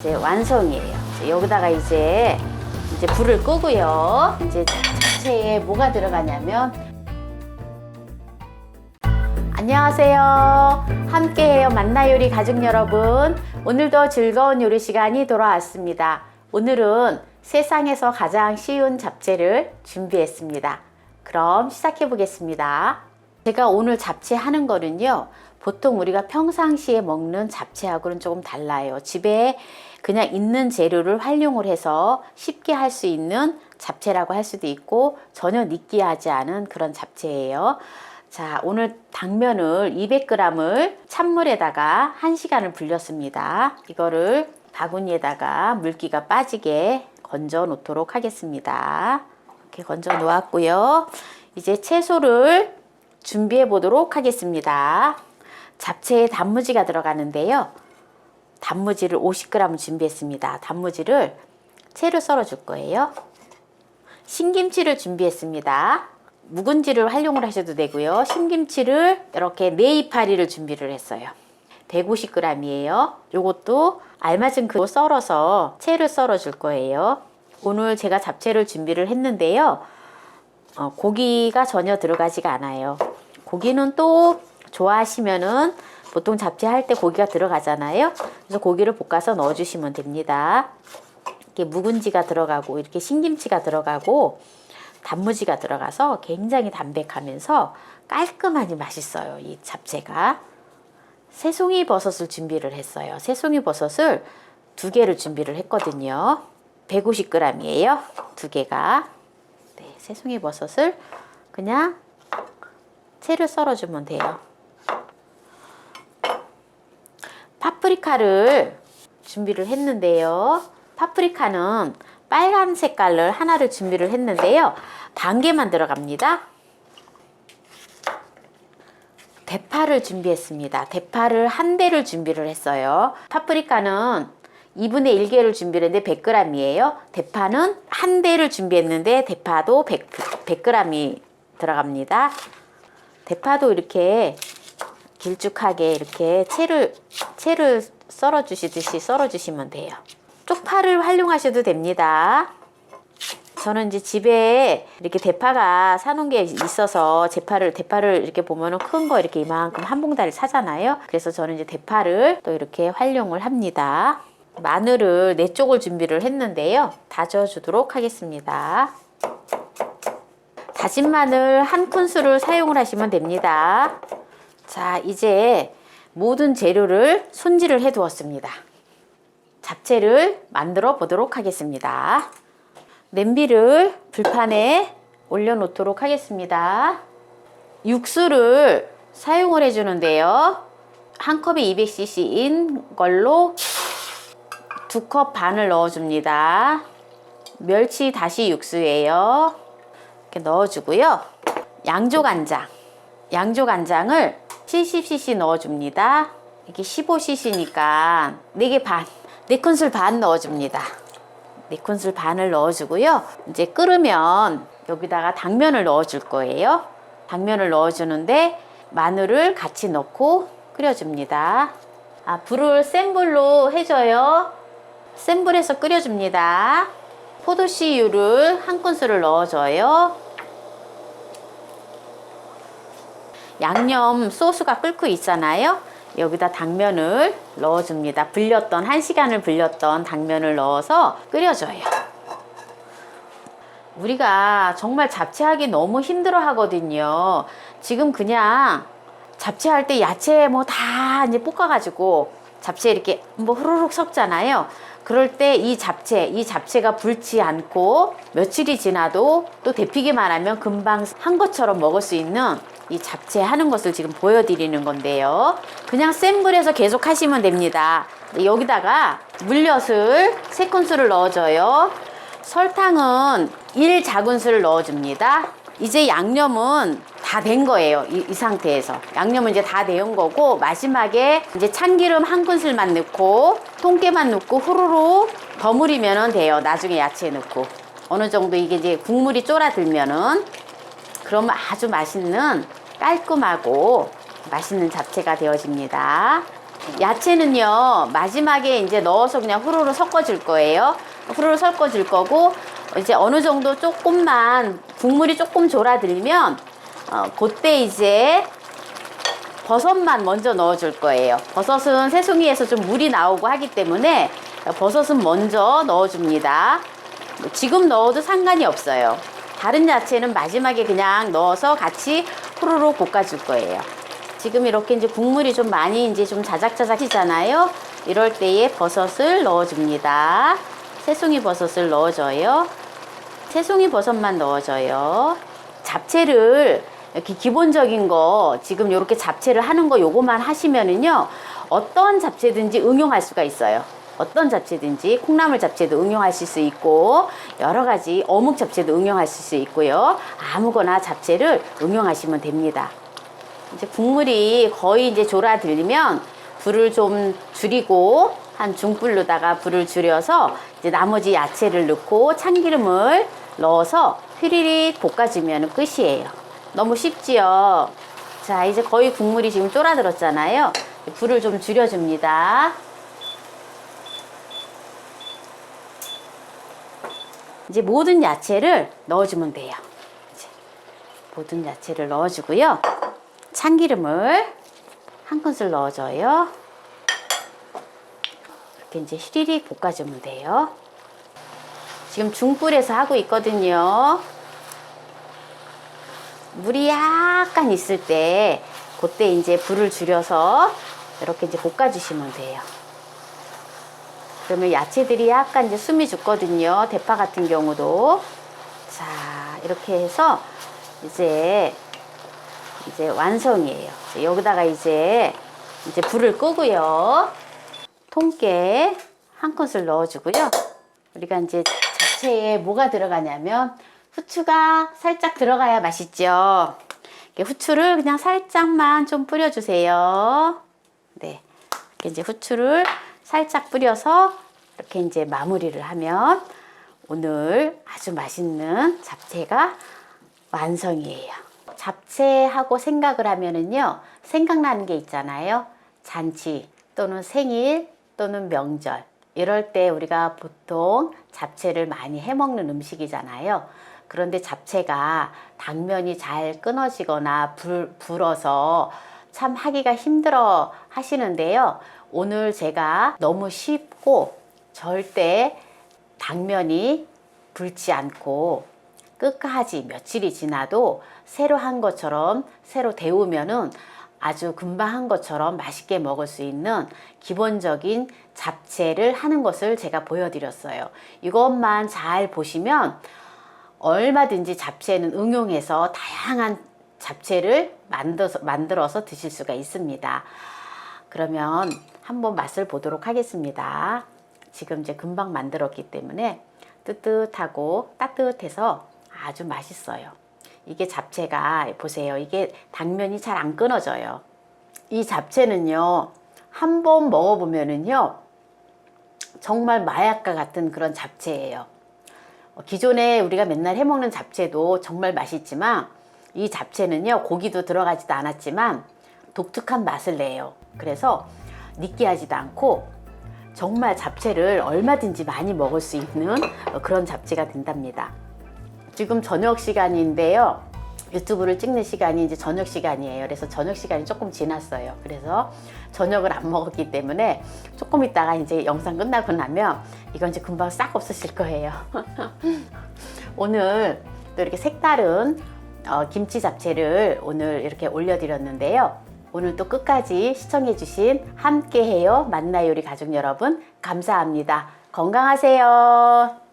이제 완성이에요. 여기다가 이제 불을 끄고요. 이제 잡채에 뭐가 들어가냐면, 안녕하세요. 함께해요 만나요리 가족 여러분. 오늘도 즐거운 요리 시간이 돌아왔습니다. 오늘은 세상에서 가장 쉬운 잡채를 준비했습니다. 그럼 시작해 보겠습니다. 제가 오늘 잡채 하는 거는요, 보통 우리가 평상시에 먹는 잡채하고는 조금 달라요. 집에 그냥 있는 재료를 활용을 해서 쉽게 할 수 있는 잡채라고 할 수도 있고, 전혀 느끼하지 않은 그런 잡채예요. 자, 오늘 당면을 200g을 찬물에다가 1시간을 불렸습니다. 이거를 바구니에다가 물기가 빠지게 건져 놓도록 하겠습니다. 이렇게 건져 놓았고요. 이제 채소를 준비해 보도록 하겠습니다. 잡채에 단무지가 들어가는데요. 단무지를 50g 준비했습니다. 단무지를 채로 썰어 줄 거예요. 신김치를 준비했습니다. 묵은지를 활용을 하셔도 되고요. 신김치를 이렇게 4이파리를 준비를 했어요. 150g이에요. 요것도 알맞은 그 썰어서 채를 썰어 줄 거예요. 오늘 제가 잡채를 준비를 했는데요. 고기가 전혀 들어가지가 않아요. 고기는 또 좋아하시면은 보통 잡채 할 때 고기가 들어가잖아요. 그래서 고기를 볶아서 넣어 주시면 됩니다. 이렇게 묵은지가 들어가고 이렇게 신김치가 들어가고 단무지가 들어가서 굉장히 담백하면서 깔끔하니 맛있어요. 이 잡채가. 새송이 버섯을 준비를 했어요. 새송이 버섯을 2개를 준비를 했거든요. 150g이에요. 2개가. 네, 새송이 버섯을 그냥 채를 썰어주면 돼요. 파프리카를 준비를 했는데요. 파프리카는 빨간 색깔을 하나를 준비를 했는데요. 반 개만 들어갑니다. 대파를 준비했습니다. 대파를 1대를 준비를 했어요. 파프리카는 2분의 1개를 준비를 했는데 100g이에요. 대파는 1대를 준비했는데 대파도 100g이 들어갑니다. 대파도 이렇게 길쭉하게 이렇게 채를 썰어 주시듯이 썰어 주시면 돼요. 쪽파를 활용하셔도 됩니다. 저는 이제 집에 이렇게 대파가 사놓은 게 있어서 대파를 이렇게 보면은 큰 거 이렇게 이만큼 한 봉다리 사잖아요. 그래서 저는 이제 대파를 또 이렇게 활용을 합니다. 마늘을 4쪽을 준비를 했는데요. 다져주도록 하겠습니다. 다진 마늘 1큰술을 사용을 하시면 됩니다. 자, 이제 모든 재료를 손질을 해 두었습니다. 잡채를 만들어 보도록 하겠습니다. 냄비를 불판에 올려 놓도록 하겠습니다. 육수를 사용을 해 주는데요. 한 컵에 200cc인 걸로 2컵 반을 넣어 줍니다. 멸치 다시 육수예요. 이렇게 넣어 주고요. 양조간장을 70cc 넣어 줍니다. 이게 15cc니까 4큰술 반 넣어 줍니다. 4큰술 반을 넣어 주고요. 이제 끓으면 여기다가 당면을 넣어 줄 거예요. 당면을 넣어 주는데 마늘을 같이 넣고 끓여 줍니다. 불을 센 불로 해줘요. 센 불에서 끓여 줍니다. 포도씨유를 1큰술을 넣어 줘요. 양념 소스가 끓고 있잖아요. 여기다 당면을 넣어줍니다. 1시간을 불렸던 당면을 넣어서 끓여줘요. 우리가 정말 잡채하기 너무 힘들어 하거든요. 지금 그냥 잡채할 때 야채 뭐 다 이제 볶아가지고 잡채 이렇게 뭐 후루룩 섞잖아요. 그럴 때 이 잡채가 불지 않고 며칠이 지나도 또 데피기만 하면 금방 한 것처럼 먹을 수 있는 이 잡채 하는 것을 지금 보여드리는 건데요. 그냥 센 불에서 계속 하시면 됩니다. 여기다가 물엿을 3큰술을 넣어줘요. 설탕은 1작은술을 넣어줍니다. 이제 양념은 다 된 거예요. 이 상태에서 양념은 이제 다 데운 거고, 마지막에 이제 참기름 1큰술만 넣고 통깨만 넣고 후루룩 버무리면 돼요. 나중에 야채 넣고 어느 정도 이게 이제 국물이 쫄아들면은, 그러면 아주 맛있는 깔끔하고 맛있는 잡채가 되어집니다. 야채는요, 마지막에 이제 넣어서 그냥 후루룩 섞어줄 거예요. 후루룩 섞어줄 거고, 이제 어느 정도 조금만, 국물이 조금 졸아들면, 그때 이제 버섯만 먼저 넣어줄 거예요. 버섯은 새송이에서 좀 물이 나오고 하기 때문에 버섯은 먼저 넣어줍니다. 지금 넣어도 상관이 없어요. 다른 야채는 마지막에 그냥 넣어서 같이 후루룩 볶아줄 거예요. 지금 이렇게 이제 국물이 좀 많이 이제 좀 자작자작이잖아요. 이럴 때에 버섯을 넣어줍니다. 새송이 버섯을 넣어줘요. 새송이 버섯만 넣어줘요. 잡채를 이렇게 기본적인 거 지금 이렇게 잡채를 하는 거 요거만 하시면은요, 어떤 잡채든지 응용할 수가 있어요. 어떤 잡채든지 콩나물 잡채도 응용하실 수 있고 여러 가지 어묵 잡채도 응용하실 수 있고요. 아무거나 잡채를 응용하시면 됩니다. 이제 국물이 거의 이제 졸아들면 불을 좀 줄이고 한 중불로다가 불을 줄여서 이제 나머지 야채를 넣고 참기름을 넣어서 휘리릭 볶아주면 끝이에요. 너무 쉽지요? 자, 이제 거의 국물이 지금 졸아들었잖아요. 불을 좀 줄여줍니다. 이제 모든 야채를 넣어주면 돼요. 이제 모든 야채를 넣어주고요. 참기름을 한 큰술 넣어줘요. 이렇게 이제 휘리릭 볶아주면 돼요. 지금 중불에서 하고 있거든요. 물이 약간 있을 때 그때 이제 불을 줄여서 이렇게 이제 볶아주시면 돼요. 그러면 야채들이 약간 이제 숨이 죽거든요. 대파 같은 경우도. 자, 이렇게 해서 이제 완성이에요. 여기다가 이제 불을 끄고요. 통깨 한 큰술 넣어주고요. 우리가 이제 잡채에 뭐가 들어가냐면 후추가 살짝 들어가야 맛있죠. 후추를 그냥 살짝만 좀 뿌려주세요. 네, 이렇게 이제 후추를 살짝 뿌려서 이렇게 이제 마무리를 하면 오늘 아주 맛있는 잡채가 완성이에요. 잡채하고 생각을 하면은요, 생각나는 게 있잖아요. 잔치 또는 생일 또는 명절 이럴 때 우리가 보통 잡채를 많이 해 먹는 음식이잖아요. 그런데 잡채가 당면이 잘 끊어지거나 불어서 참 하기가 힘들어 하시는데요. 오늘 제가 너무 쉽고 절대 당면이 불지 않고 끝까지 며칠이 지나도 새로 한 것처럼 새로 데우면은 아주 금방 한 것처럼 맛있게 먹을 수 있는 기본적인 잡채를 하는 것을 제가 보여드렸어요. 이것만 잘 보시면 얼마든지 잡채는 응용해서 다양한 잡채를 만들어서 드실 수가 있습니다. 그러면 한번 맛을 보도록 하겠습니다. 지금 이제 금방 만들었기 때문에 뜨뜻하고 따뜻해서 아주 맛있어요. 이게 잡채가 보세요. 이게 당면이 잘 안 끊어져요. 이 잡채는요, 한번 먹어보면은요, 정말 마약과 같은 그런 잡채예요. 기존에 우리가 맨날 해먹는 잡채도 정말 맛있지만 이 잡채는요, 고기도 들어가지도 않았지만 독특한 맛을 내요. 그래서 느끼하지도 않고 정말 잡채를 얼마든지 많이 먹을 수 있는 그런 잡채가 된답니다. 지금 저녁 시간인데요. 유튜브를 찍는 시간이 이제 저녁 시간이에요. 그래서 저녁 시간이 조금 지났어요. 그래서 저녁을 안 먹었기 때문에 조금 있다가 이제 영상 끝나고 나면 이건 이제 금방 싹 없어질 거예요. 오늘 또 이렇게 색다른 김치 잡채를 오늘 이렇게 올려드렸는데요. 오늘 또 끝까지 시청해주신 함께해요 만나요리 가족 여러분 감사합니다. 건강하세요.